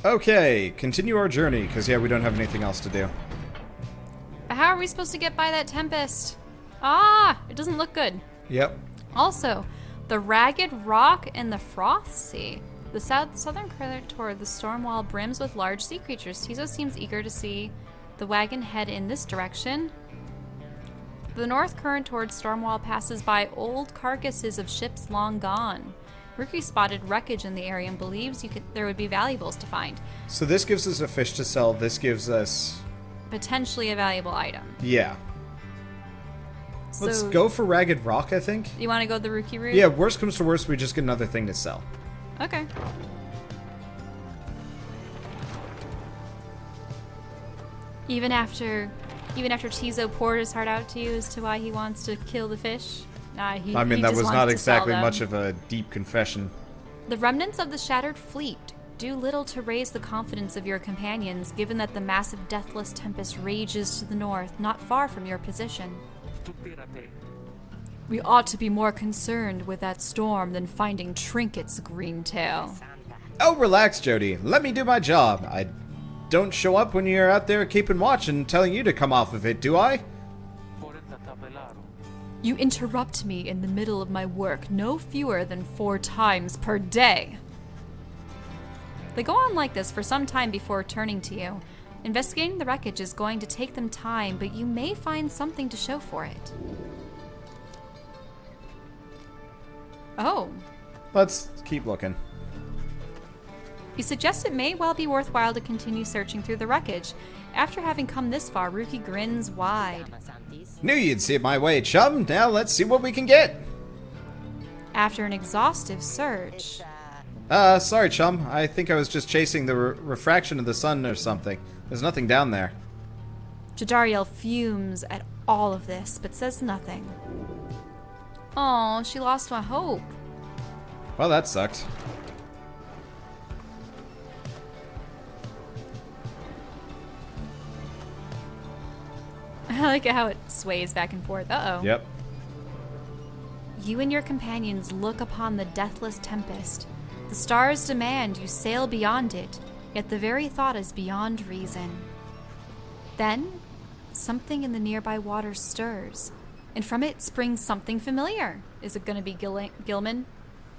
Okay, continue our journey, because yeah, we don't have anything else to do. How are we supposed to get by that tempest? Ah, it doesn't look good. Yep. Also, the ragged rock and the froth sea. The southern corridor toward the storm wall brims with large sea creatures. Tizo seems eager to see the wagon head in this direction. The north current towards Stormwall passes by old carcasses of ships long gone. Rookie spotted wreckage in the area and believes there would be valuables to find. So this gives us a fish to sell. This gives us... potentially a valuable item. Yeah. So, Let's go for Ragged Rock, I think. You want to go the Rookie route? Yeah, worst comes to worst, we just get another thing to sell. Okay. Even after Tizo poured his heart out to you as to why he wants to kill the fish? I mean, that was not exactly much of a deep confession. The remnants of the shattered fleet do little to raise the confidence of your companions, given that the massive deathless tempest rages to the north, not far from your position. We ought to be more concerned with that storm than finding trinkets, Greentail. Oh, relax, Jody. Let me do my job. I don't show up when you're out there keeping watch and telling you to come off of it, do I? You interrupt me in the middle of my work no fewer than 4 times per day. They go on like this for some time before turning to you. Investigating the wreckage is going to take them time, but you may find something to show for it. Oh. Let's keep looking. You suggest it may well be worthwhile to continue searching through the wreckage. After having come this far, Rookie grins wide. Knew you'd see it my way, chum. Now let's see what we can get. After an exhaustive search... sorry, chum. I think I was just chasing the refraction of the sun or something. There's nothing down there. Jadariel fumes at all of this, but says nothing. Oh, she lost my hope. Well, that sucked. I like how it sways back and forth. Uh-oh. Yep. You and your companions look upon the deathless tempest. The stars demand you sail beyond it, yet the very thought is beyond reason. Then, something in the nearby water stirs, and from it springs something familiar. Is it going to be Gilman?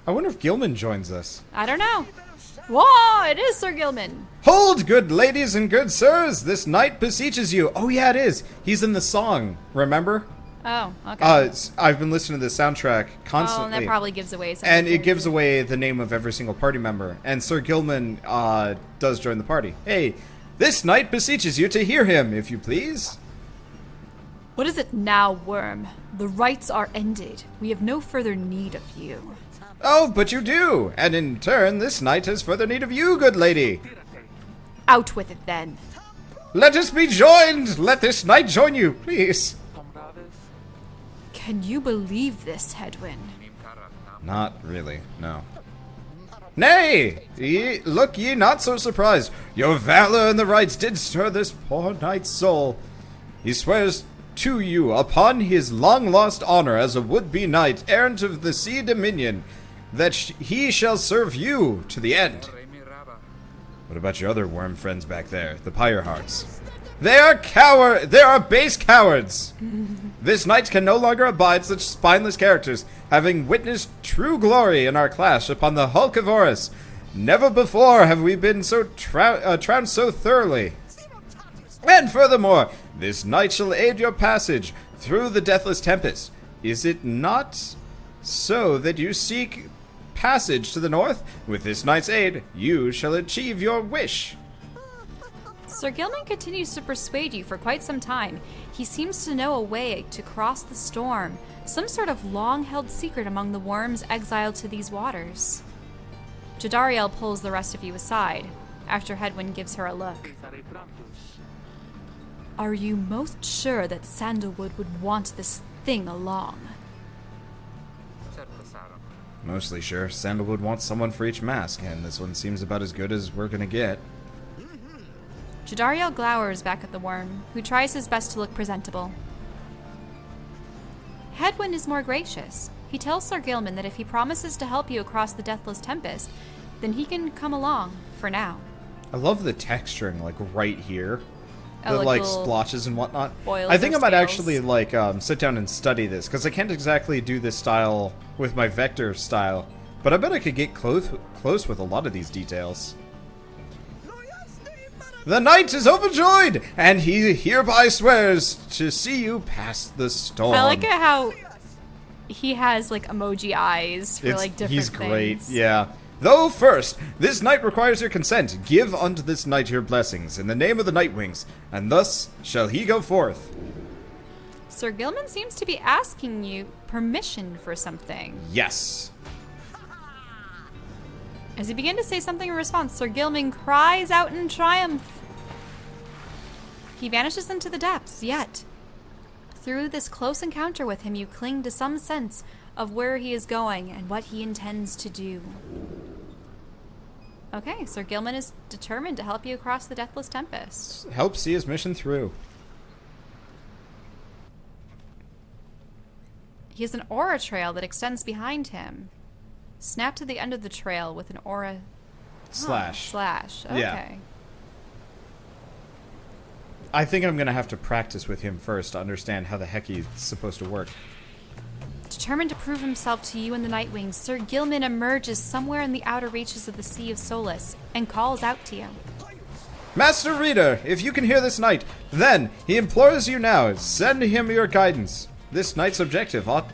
I wonder if Gilman joins us. I don't know. Whoa, it is Sir Gilman. Hold, good ladies and good sirs. This knight beseeches you. Oh, yeah, it is. He's in the song, remember? Oh, okay. I've been listening to the soundtrack constantly. Oh, and that probably gives away something. And it gives away the name of every single party member. And Sir Gilman does join the party. Hey, this knight beseeches you to hear him, if you please. What is it now, Worm? The rites are ended. We have no further need of you. Oh, but you do. And in turn, this knight has further need of you, good lady. Out with it, then. Let us be joined. Let this knight join you, please. Can you believe this, Hedwyn? Not really, no. Nay, look ye not so surprised. Your valor in the rites did stir this poor knight's soul. He swears to you upon his long-lost honor as a would-be knight, errant of the sea dominion, that he shall serve you to the end. What about your other worm friends back there, the Pyre hearts? They are base cowards! This knight can no longer abide such spineless characters, having witnessed true glory in our clash upon the hulk of Horus. Never before have we been so trounced so thoroughly. And furthermore, this knight shall aid your passage through the deathless tempest. Is it not so that you seek passage to the north? With this knight's aid, you shall achieve your wish. Sir Gilman continues to persuade you for quite some time. He seems to know a way to cross the storm, some sort of long-held secret among the worms exiled to these waters. Jadariel pulls the rest of you aside, after Hedwyn gives her a look. Are you most sure that Sandalwood would want this thing along? Mostly sure. Sandalwood wants someone for each mask, and this one seems about as good as we're gonna get. Jadariel glowers back at the worm, who tries his best to look presentable. Hedwyn is more gracious. He tells Sir Gilman that if he promises to help you across the deathless tempest, then he can come along, for now. I love the texturing, like, right here. Oh, The, like like, splotches and whatnot. boils I think or I might scales. actually, like, sit down and study this, because I can't exactly do this style with my vector style. But I bet I could get close with a lot of these details. The knight is overjoyed, and he hereby swears to see you past the storm. I like it how he has like emoji eyes for like different He's great, things. yeah. Though first, this knight requires your consent. Give unto this knight your blessings in the name of the Nightwings, and thus shall he go forth. Sir Gilman seems to be asking you permission for something. Yes. As he began to say something in response, Sir Gilman cries out in triumph. He vanishes into the depths, yet through this close encounter with him, you cling to some sense of where he is going and what he intends to do. Okay, Sir Gilman is determined to help you across the deathless tempest. Help see his mission through. He has an aura trail that extends behind him. Snap to the end of the trail with an aura Slash. slash. Okay. Yeah. I think I'm gonna have to practice with him first to understand how the heck he's supposed to work. Determined to prove himself to you and the Nightwings, Sir Gilman emerges somewhere in the outer reaches of the Sea of Solace and calls out to you. Master Reader, if you can hear this knight, then he implores you now, send him your guidance. This knight's objective ought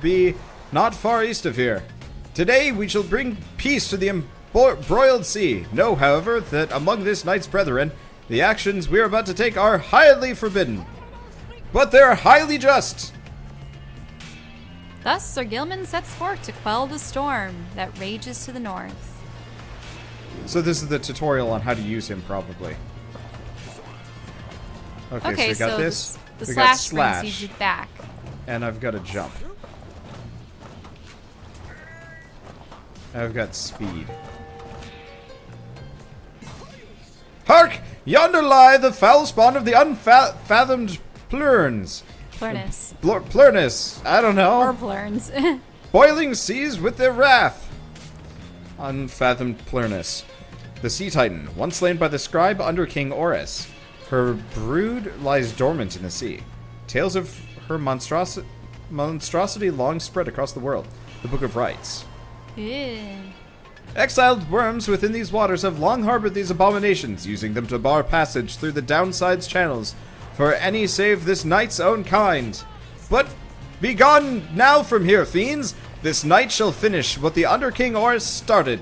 be not far east of here. Today we shall bring peace to the embroiled sea. Know, however, that among this knight's brethren, the actions we are about to take are highly forbidden. But they are highly just. Thus, Sir Gilman sets forth to quell the storm that rages to the north. So this is the tutorial on how to use him, probably. Okay, so we got this. The We got slash brings you back. And I've got a jump. I've got speed. Hark! Yonder lie the foul spawn of the unfathomed plurns. Plurnus. Plurnus. I don't know. Or plurns. Boiling seas with their wrath. Unfathomed Plurnus. The sea titan, once slain by the scribe under King Oris. Her brood lies dormant in the sea. Tales of her monstrosity long spread across the world. The Book of Rites. Ew. Exiled worms within these waters have long harbored these abominations, using them to bar passage through the downside's channels for any save this knight's own kind. But be gone now from here, fiends! This night shall finish what the Under King Oris started.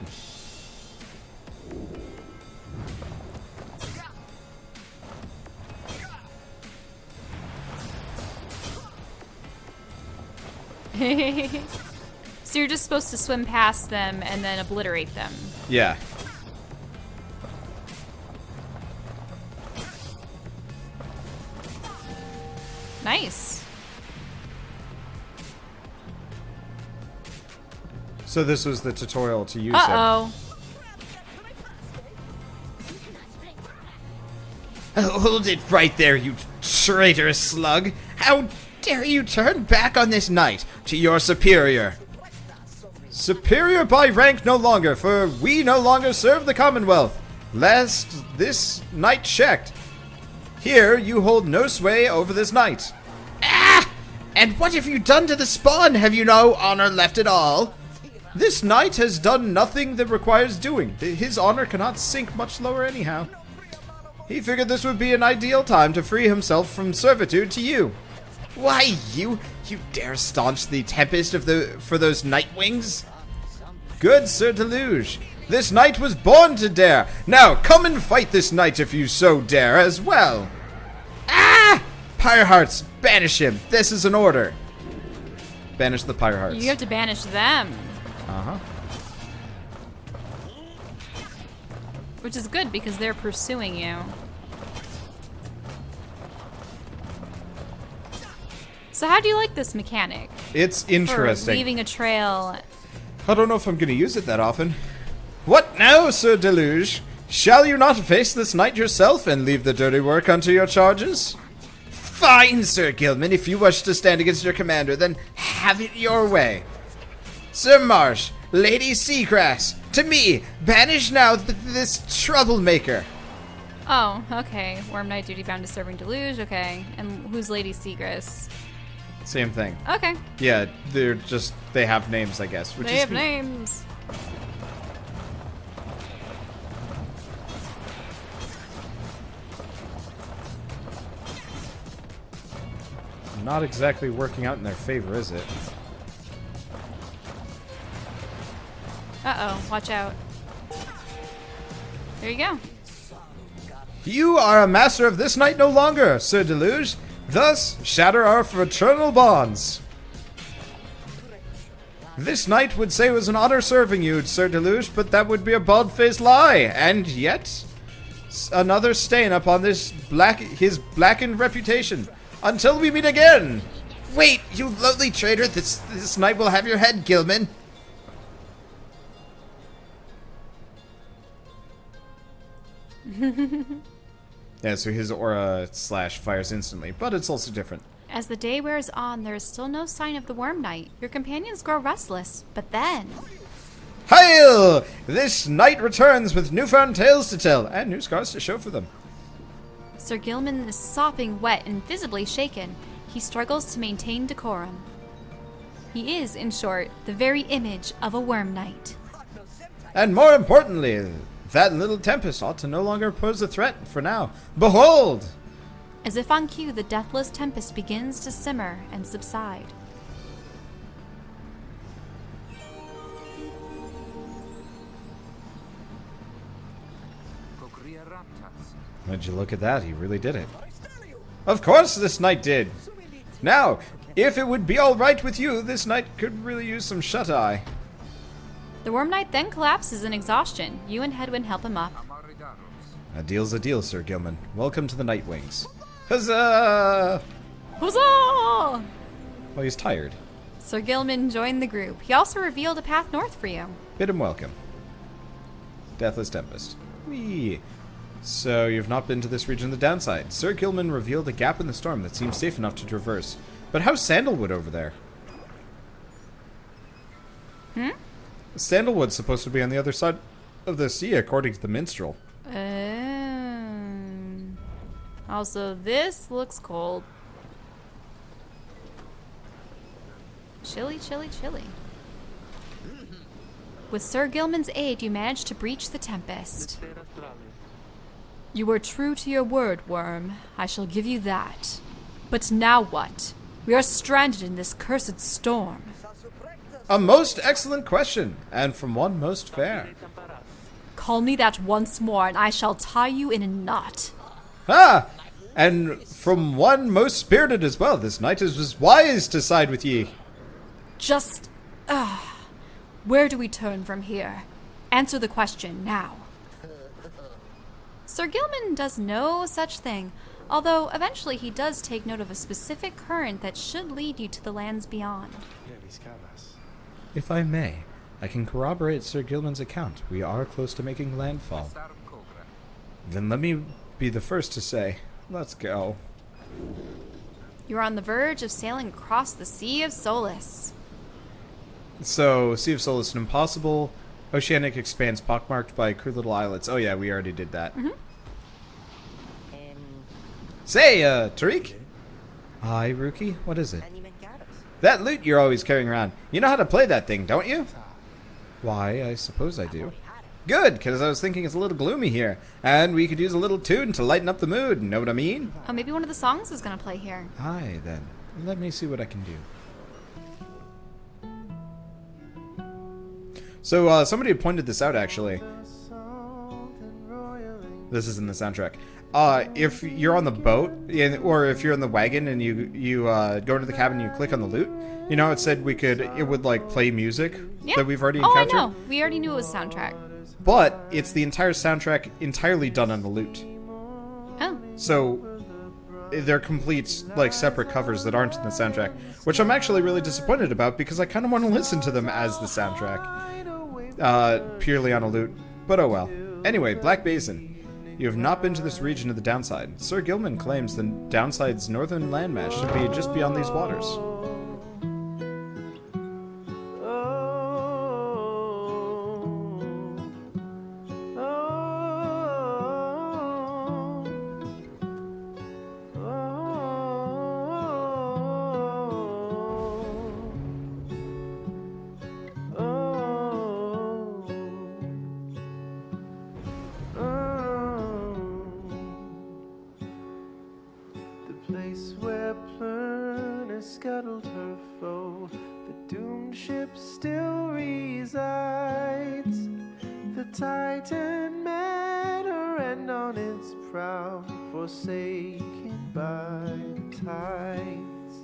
So you're just supposed to swim past them and then obliterate them. Yeah. Nice. So this was the tutorial to use him. Uh-oh. Hold it right there, you traitorous slug. How dare you turn back on this knight to your superior? Superior by rank no longer, for we no longer serve the Commonwealth. Last this knight checked. Here you hold no sway over this knight. Ah! And what have you done to the spawn? Have you no honor left at all? This knight has done nothing that requires doing. His honor cannot sink much lower anyhow. He figured this would be an ideal time to free himself from servitude to you. Why, you dare staunch the tempest for those Nightwings? Good Sir Deluge, this knight was born to dare. Now come and fight this knight if you so dare as well. Ah! Pyre hearts, banish him. This is an order. Banish the pyre hearts. You have to banish them. Uh-huh. Which is good because they're pursuing you. So how do you like this mechanic? It's For interesting. leaving a trail. I don't know if I'm going to use it that often. What now, Sir Deluge? Shall you not face this knight yourself and leave the dirty work unto your charges? Fine, Sir Gilman. If you wish to stand against your commander, then have it your way. Sir Marsh, Lady Seagrass, to me, banish now this troublemaker. Oh, okay. Worm Knight duty bound to serving Deluge. Okay. And who's Lady Seagrass? Same thing. Okay. Yeah, they have names, I guess. They have names. Not exactly working out in their favor, is it? Uh-oh. Watch out. There you go. You are a master of this night no longer, Sir Deluge. Thus, shatter our fraternal bonds. This knight would say it was an honor serving you, Sir Deluge, but that would be a bald-faced lie, and yet another stain upon his blackened reputation. Until we meet again. Wait, you lowly traitor! This knight will have your head, Gilman. Yeah, so his aura slash fires instantly, but it's also different. As the day wears on, there is still no sign of the Worm Knight. Your companions grow restless, but then... Hail! This knight returns with newfound tales to tell, and new scars to show for them. Sir Gilman is sopping wet and visibly shaken. He struggles to maintain decorum. He is, in short, the very image of a Worm Knight. And more importantly, that little tempest ought to no longer pose a threat for now. Behold! As if on cue, the deathless tempest begins to simmer and subside. Would you look at that? He really did it. Of course this knight did. Now, if it would be all right with you, this knight could really use some shut-eye. The Worm Knight then collapses in exhaustion. You and Hedwyn help him up. A deal's a deal, Sir Gilman. Welcome to the Night Wings. Huzzah! Huzzah! Well, he's tired. Sir Gilman joined the group. He also revealed a path north for you. Bid him welcome. Deathless Tempest. Whee! So, you've not been to this region of the downside. Sir Gilman revealed a gap in the storm that seems safe enough to traverse. But how's Sandalwood over there? Sandalwood's supposed to be on the other side of the sea, according to the minstrel. Also, this looks cold. Chilly, chilly, chilly. With Sir Gilman's aid, you managed to breach the tempest. You were true to your word, Worm. I shall give you that. But now what? We are stranded in this cursed storm. A most excellent question, and from one most fair. Call me that once more, and I shall tie you in a knot. Ah! And from one most spirited as well. This knight is wise to side with ye. Just, where do we turn from here? Answer the question now. Sir Gilman does no such thing, although eventually he does take note of a specific current that should lead you to the lands beyond. If I may, I can corroborate Sir Gilman's account. We are close to making landfall. Then let me be the first to say, let's go. You are on the verge of sailing across the Sea of Solace. So, Sea of Solace, an impossible oceanic expanse pockmarked by crude little islets. Oh yeah, we already did that. Say, Tariq? Hi, Rookie. What is it? That lute you're always carrying around. You know how to play that thing, don't you? Why, I suppose I do. Good, because I was thinking it's a little gloomy here, and we could use a little tune to lighten up the mood, know what I mean? Oh, maybe one of the songs is going to play here. Aye, then. Let me see what I can do. So, somebody had pointed this out, actually. This is in the soundtrack. If you're on the boat, or if you're in the wagon and you go into the cabin and you click on the lute, you know, it said it would, like, play music that we've already encountered. Oh, I know. We already knew it was soundtrack. But it's the entire soundtrack entirely done on the lute. Oh. So they're complete, like, separate covers that aren't in the soundtrack, which I'm actually really disappointed about because I kind of want to listen to them as the soundtrack, purely on a lute. But oh well. Anyway, Black Basin. You have not been to this region of the downside. Sir Gilman claims the downside's northern landmass should be just beyond these waters. Titan met her end on its prow, forsaken by the tides.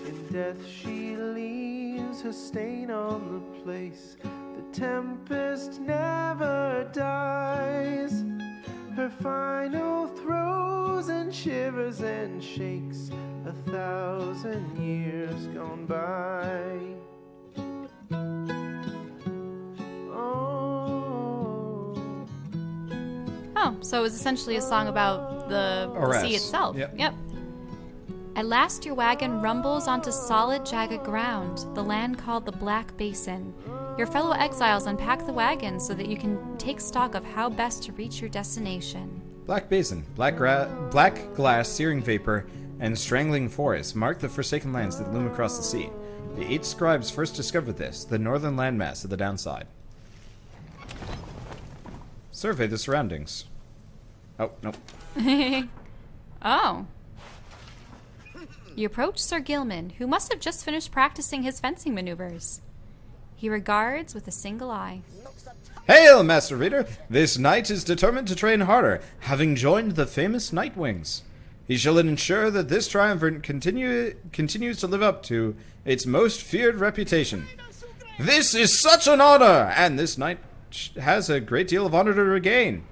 In death she leaves her stain on the place. The tempest never dies. Her final throes and shivers and shakes 1,000 years gone by. Oh, so it was essentially a song about the sea itself. Yep. At last your wagon rumbles onto solid, jagged ground, the land called the Black Basin. Your fellow exiles unpack the wagon so that you can take stock of how best to reach your destination. Black Basin, black glass, searing vapor, and strangling forests mark the forsaken lands that loom across the sea. The 8 scribes first discovered this, the northern landmass of the downside. Survey the surroundings. Oh, nope. Oh. You approach Sir Gilman, who must have just finished practicing his fencing maneuvers. He regards with a single eye. Hail, Master Reader! This knight is determined to train harder, having joined the famous Nightwings. He shall ensure that this triumvirate continues to live up to its most feared reputation. This is such an honor, and this knight has a great deal of honor to regain.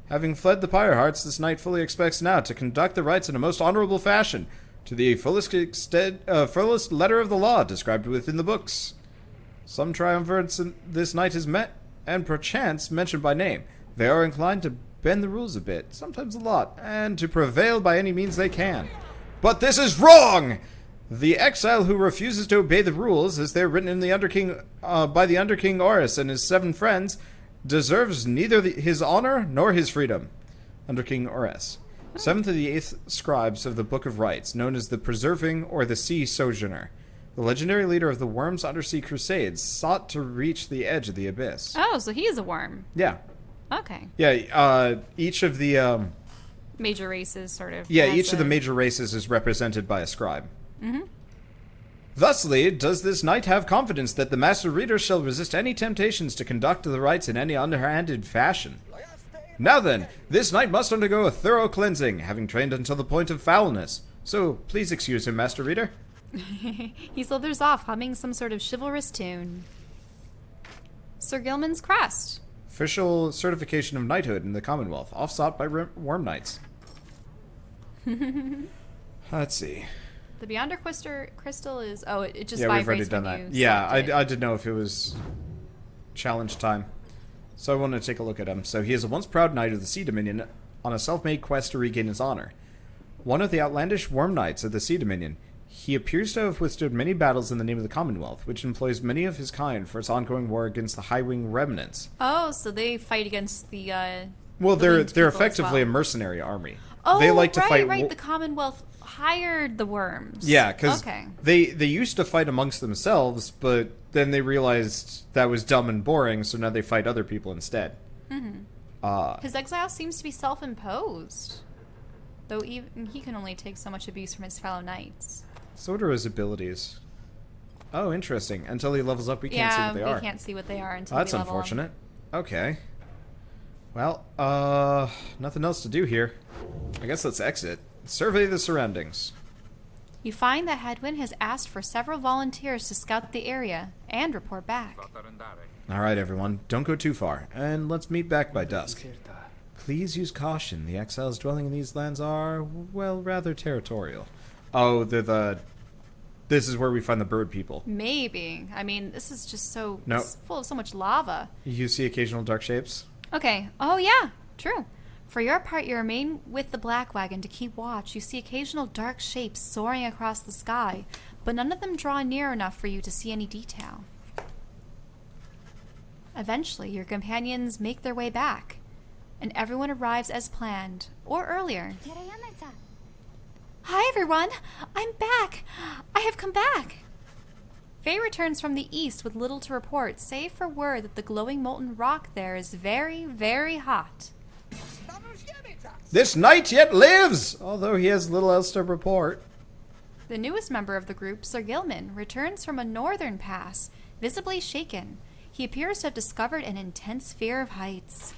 Having fled the Pyre hearts, this knight fully expects now to conduct the rites in a most honorable fashion, to the fullest letter of the law described within the books. Some triumvirates this knight is met, and perchance mentioned by name. They are inclined to bend the rules a bit, sometimes a lot, and to prevail by any means they can. But this is wrong! The exile who refuses to obey the rules, as they're written in the Underking by the Underking Horus and his 7 friends, deserves neither his honor nor his freedom. Underking Horus. 7th of the 8th scribes of the Book of Rites, known as the Preserving or the Sea Sojourner. The legendary leader of the Worms Undersea Crusades sought to reach the edge of the abyss. Oh, so he is a worm. Yeah. Okay. Yeah, each of the... major races, sort of. Yeah, each of the major races is represented by a scribe. Mm-hmm. Thusly, does this knight have confidence that the Master Reader shall resist any temptations to conduct the rites in any underhanded fashion. Now then, this knight must undergo a thorough cleansing, having trained until the point of foulness. So, please excuse him, Master Reader. He slithers off, humming some sort of chivalrous tune. Sir Gilman's crest. Official certification of knighthood in the Commonwealth, oft-sought by Worm Knights. Let's see. The Beyonder crystal is... Oh, it just vibrates. Yeah, we've already done that. Yeah, I didn't know if it was challenge time. So I wanted to take a look at him. So he is a once proud knight of the Sea Dominion on a self-made quest to regain his honor. One of the outlandish Worm Knights of the Sea Dominion, he appears to have withstood many battles in the name of the Commonwealth, which employs many of his kind for its ongoing war against the High Wing remnants. Oh, so they fight against the well, they're effectively a mercenary army. Oh, they like to fight. Right. The Commonwealth hired the worms. Yeah, because they used to fight amongst themselves, but then they realized that was dumb and boring, so now they fight other people instead. Mm-hmm. His exile seems to be self-imposed, though even he can only take so much abuse from his fellow knights. So what are his abilities? Oh, interesting. Until he levels up, we can't see what they are. Yeah, we can't see what they are until that's we level unfortunate. Okay. Well, nothing else to do here. I guess let's exit. Survey the surroundings. You find that Hedwyn has asked for several volunteers to scout the area and report back. Alright, everyone. Don't go too far. And let's meet back by dusk. Please use caution. The exiles dwelling in these lands are, well, rather territorial. Oh, this is where we find the bird people. Maybe. I mean, this is just so nope. Full of so much lava. You see occasional dark shapes? Okay. Oh, yeah. True. For your part, you remain with the Black Wagon to keep watch. You see occasional dark shapes soaring across the sky, but none of them draw near enough for you to see any detail. Eventually, your companions make their way back, and everyone arrives as planned, or earlier. Hi, everyone! I'm back! I have come back! Faye returns from the east with little to report, save for word that the glowing molten rock there is very, very hot. This knight yet lives, although he has little else to report. The newest member of the group, Sir Gilman, returns from a northern pass, visibly shaken. He appears to have discovered an intense fear of heights.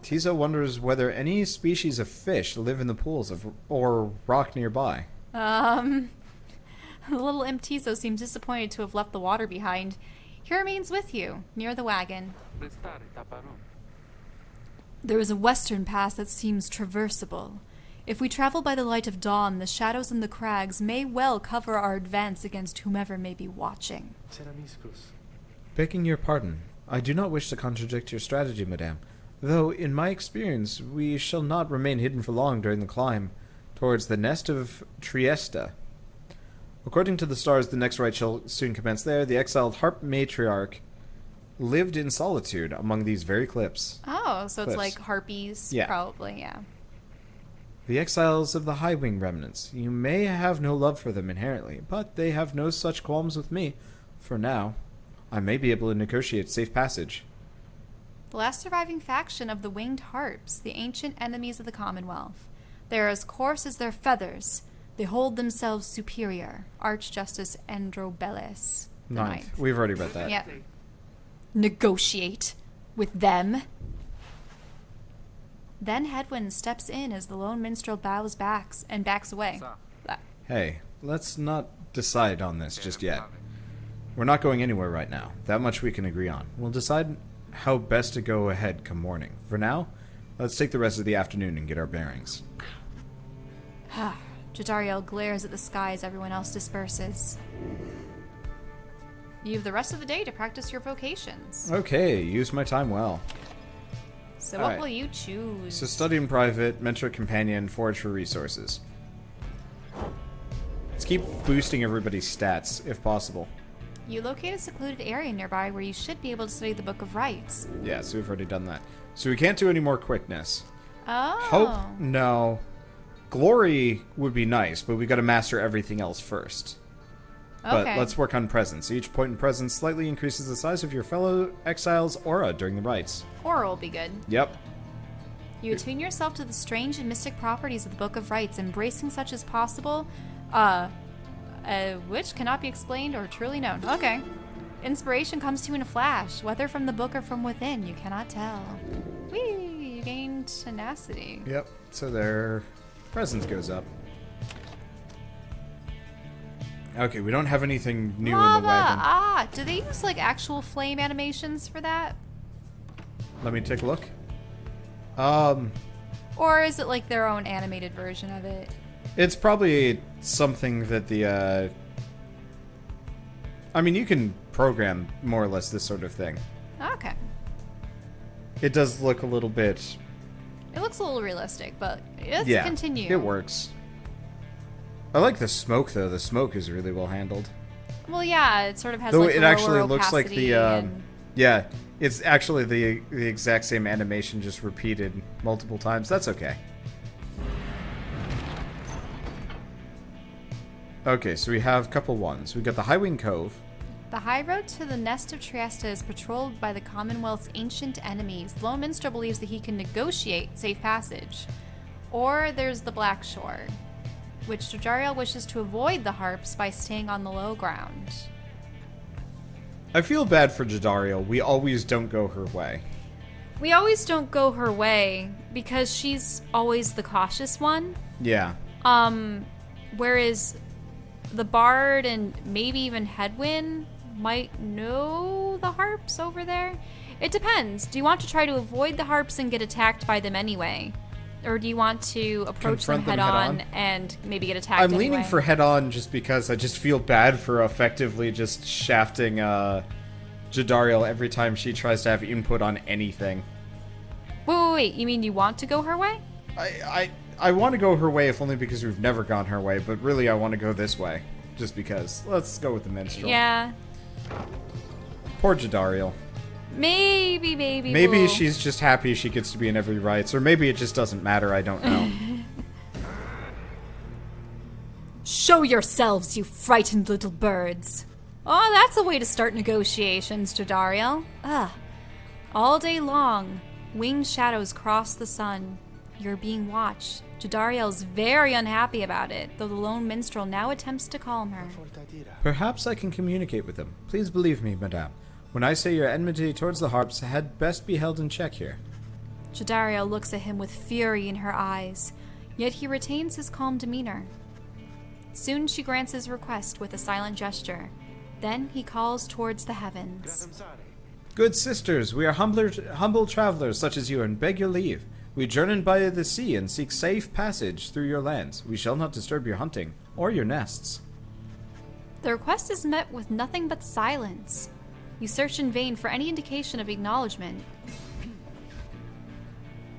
Tiso wonders whether any species of fish live in the pools or rock nearby. The little imp Tiso seems disappointed to have left the water behind. He remains with you, near the wagon. There is a western pass that seems traversable. If we travel by the light of dawn, the shadows in the crags may well cover our advance against whomever may be watching. Begging your pardon, I do not wish to contradict your strategy, madame. Though, in my experience, we shall not remain hidden for long during the climb towards the nest of Trieste. According to the stars, the next rite shall soon commence there. The exiled harp matriarch lived in solitude among these very cliffs. Oh, so it's like harpies, Yeah. probably, yeah. The exiles of the High Wing remnants. You may have no love for them inherently, but they have no such qualms with me. For now, I may be able to negotiate safe passage. The last surviving faction of the Winged Harps, the ancient enemies of the Commonwealth. They are as coarse as their feathers. They hold themselves superior. Archjustice Androbelis. the Ninth. We've already read that. Yep. Negotiate with them. Then Headwind steps in as the lone minstrel bows backs away. Hey, let's not decide on this just yet. We're not going anywhere right now. That much we can agree on. We'll decide how best to go ahead come morning. For now, let's take the rest of the afternoon and get our bearings. Jadariel glares at the sky as everyone else disperses. You have the rest of the day to practice your vocations. Okay, use my time well. So All what right. will you choose? So study in private, mentor companion, forage for resources. Let's keep boosting everybody's stats, if possible. You locate a secluded area nearby where you should be able to study the Book of Rites. Yeah, so we've already done that. So we can't do any more quickness. Oh. Hope? No. Glory would be nice, but we gotta master everything else first. But Okay. let's work on presence. Each point in presence slightly increases the size of your fellow exile's aura during the rites. Oral will be good. Yep. You attune yourself to the strange and mystic properties of the Book of Rites, embracing such as possible, which cannot be explained or truly known. Okay. Inspiration comes to you in a flash, whether from the book or from within, you cannot tell. Whee! You gain tenacity. Yep. So their presence goes up. Okay, we don't have anything new in Lava! the wagon. Ah! Do they use, like, actual flame animations for that? Let me take a look. Or is it, like, their own animated version of it? It's probably something that the, I mean, you can program more or less this sort of thing. Okay. It does look a little bit... It looks a little realistic, but let's yeah, continue. it works. I like the smoke, though. The smoke is really well handled. Well, yeah, it sort of has, Though like, it the actually lower looks like opacity the, and- yeah, it's actually the exact same animation, just repeated multiple times. That's okay. Okay, so we have a couple ones. We got the Highwing Cove. The high road to the nest of Trieste is patrolled by the Commonwealth's ancient enemies. Lone Minstrel believes that he can negotiate safe passage. Or there's the Black Shore, which Jadariel wishes to avoid the harps by staying on the low ground. I feel bad for Jadariel. We always don't go her way. We always don't go her way because she's always the cautious one. Yeah. Whereas the Bard and maybe even Headwind might know the harps over there. It depends. Do you want to try to avoid the harps and get attacked by them anyway? Or do you want to approach them Confront head them head on on? and maybe get attacked I'm anyway? leaning for head on just because I just feel bad for effectively just shafting Jadariel every time she tries to have input on anything. Wait. You mean you want to go her way? I want to go her way if only because we've never gone her way, but really I want to go this way. Just because. Let's go with the minstrel. Yeah. Poor Jadariel. Maybe Maybe we'll- she's just happy she gets to be in every rites, or maybe it just doesn't matter, I don't know. Show yourselves, you frightened little birds. Oh, that's a way to start negotiations, Jadariel. All day long, winged shadows cross the sun. You're being watched. Jadariel's very unhappy about it, though the lone minstrel now attempts to calm her. Perhaps I can communicate with him. Please believe me, madame. When I say your enmity towards the harps had best be held in check here. Jadariel looks at him with fury in her eyes, yet he retains his calm demeanor. Soon she grants his request with a silent gesture. Then he calls towards the heavens. Good sisters, we are humble travelers such as you, and beg your leave. We journey by the sea and seek safe passage through your lands. We shall not disturb your hunting or your nests. The request is met with nothing but silence. You search in vain for any indication of acknowledgement.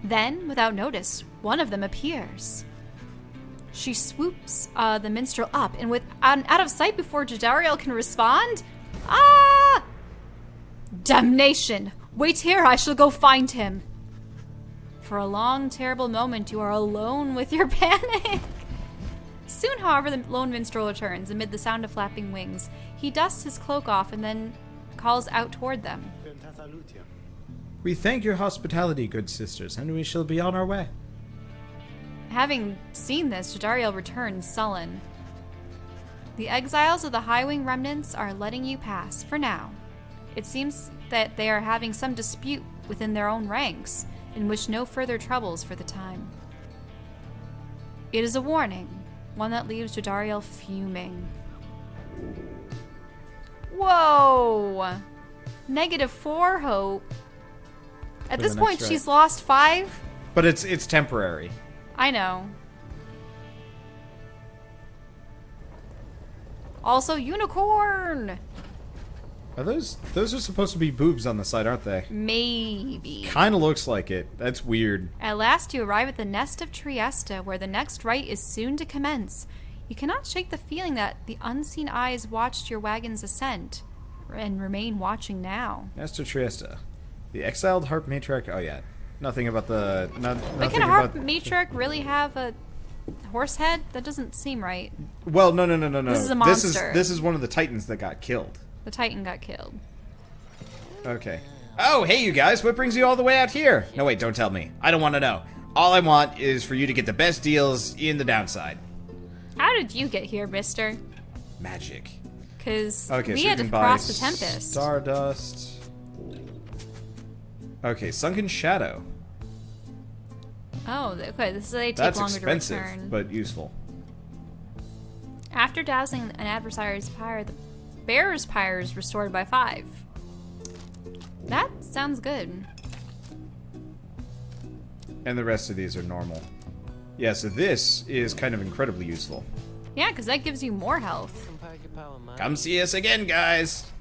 Then, without notice, one of them appears. She swoops the minstrel up, and out of sight before Jadariel can respond. Ah! Damnation! Wait here, I shall go find him. For a long, terrible moment, you are alone with your panic. Soon, however, the lone minstrel returns amid the sound of flapping wings. He dusts his cloak off and then calls out toward them. We thank your hospitality, good sisters, and we shall be on our way. Having seen this, Jadariel returns sullen. The exiles of the High-Wing remnants are letting you pass, for now. It seems that they are having some dispute within their own ranks, and wish no further troubles for the time. It is a warning, one that leaves Jadariel fuming. Whoa! -4 hope. At this point, she's lost 5. But it's temporary. I know. Also, unicorn! Are those are supposed to be boobs on the side, aren't they? Maybe. Kinda looks like it. That's weird. At last you arrive at the nest of Trieste, where the next rite is soon to commence. You cannot shake the feeling that the unseen eyes watched your wagon's ascent, and remain watching now. Nest of Trieste. The exiled harp matriarch. Oh yeah. Nothing about the... But can a harp matriarch really have a horse head? That doesn't seem right. Well, no. This is a monster. This is one of the titans that got killed. The Titan got killed. Okay. Oh, hey you guys, what brings you all the way out here? No wait, don't tell me. I don't want to know. All I want is for you to get the best deals in the downside. How did you get here, mister? Magic. Because Okay, we so had you to can cross buy the Tempest. Stardust. Okay, Sunken Shadow. Oh, okay, this is they take That's longer expensive, to return. but useful. After dousing an adversary's pyre, the bearer's pyre is restored by 5. That sounds good. And the rest of these are normal. Yeah, so this is kind of incredibly useful. Yeah, because that gives you more health. Come see us again, guys!